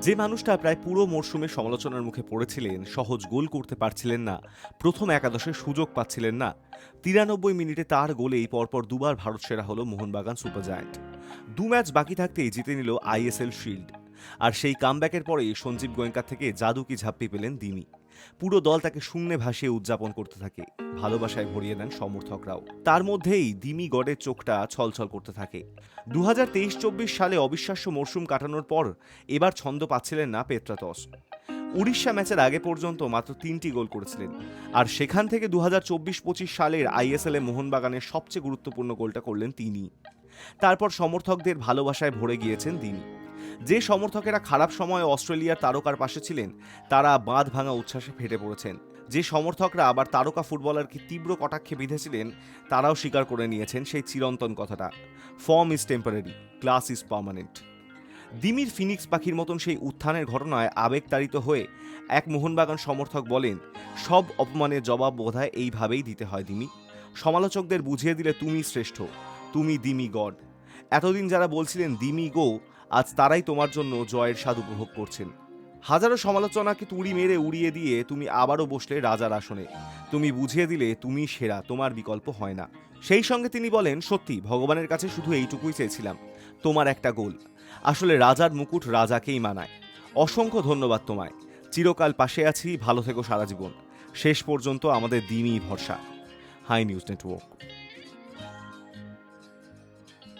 যে মানুষটা প্রায় পুরো মরশুমে সমালোচনার মুখে পড়েছিলেন, সহজ গোল করতে পারছিলেন না, প্রথম একাদশে সুযোগ পাচ্ছিলেন না, ৯৩ মিনিটে তার গোলেই পরপর দুবার ভারত সেরা হলো মোহনবাগান সুপার জায়ান্ট। ২ ম্যাচ বাকি থাকতেই জিতে নিল আইএসএল শিল্ড। আর সেই কামব্যাকের পরেই সঞ্জীব গোয়েঙ্কার থেকে জাদুকি ঝাপ্পি পেলেন দিমি। পুরো দল তাকে শূন্যে ভাসিয়ে উদযাপন করতে থাকে। ভালোবাসায় ভরিয়ে দেন সমর্থকরাও। তার মধ্যেই দিমি গডের চোখটা ছলছল করতে থাকে। ২০২৩-২৪ সালে অবিশ্বাস্য মরশুম কাটানোর পর এবার ছন্দ পাচ্ছিলেন না পেত্রাতস। উড়িষ্যা ম্যাচের আগে পর্যন্ত মাত্র ৩টি গোল করেছিলেন। আর সেখান থেকে ২০২৪-২৫ সালের আইএসএল এ মোহনবাগানের সবচেয়ে গুরুত্বপূর্ণ গোলটা করলেন তিনি। তারপর সমর্থকদের ভালোবাসায় ভরে গিয়েছেন তিনি। যে সমর্থকেরা খারাপ সময়ে অস্ট্রেলিয়ার তারকার পাশে ছিলেন, তারা বাঁধ ভাঙা উচ্ছ্বাসে ফেটে পড়েছেন। যে সমর্থকরা আবার তারকা ফুটবলারকে তীব্র কটাক্ষে বিঁধেছিলেন, তারাও স্বীকার করে নিয়েছেন সেই চিরন্তন কথাটা, form is temporary, class is permanent. দিমির ফিনিক্স পাখির মতন সেই উত্থানের ঘটনায় আবেগতাড়িত হয়ে এক মোহনবাগান সমর্থক বলেন, সব অপমানের জবাব বোধহয় এইভাবেই দিতে হয় দিমি। সমালোচকদের বুঝিয়ে দিলে তুমি শ্রেষ্ঠ, তুমি দিমি গড। এতদিন যারা বলছিলেন দিমি গো, আজ তারাই তোমার জন্য জয়ের স্বাদ উপভোগ করছেন। হাজারো সমালোচনাকে তুড়ি মেরে উড়িয়ে দিয়ে তুমি আবারও বসলে রাজার আসনে। তুমি বুঝিয়ে দিলে তুমি সেরা, তোমার বিকল্প হয় না। সেই সঙ্গে তিনি বলেন, সত্যি ভগবানের কাছে শুধু এইটুকুই চেয়েছিলাম, তোমার একটা গোল। আসলে রাজার মুকুট রাজাকেই মানায়। অসংখ্য ধন্যবাদ তোমায়। চিরকাল পাশে আছি, ভালো থেকো সারা জীবন। শেষ পর্যন্ত আমাদের দিনই ভরসা। Hi news network.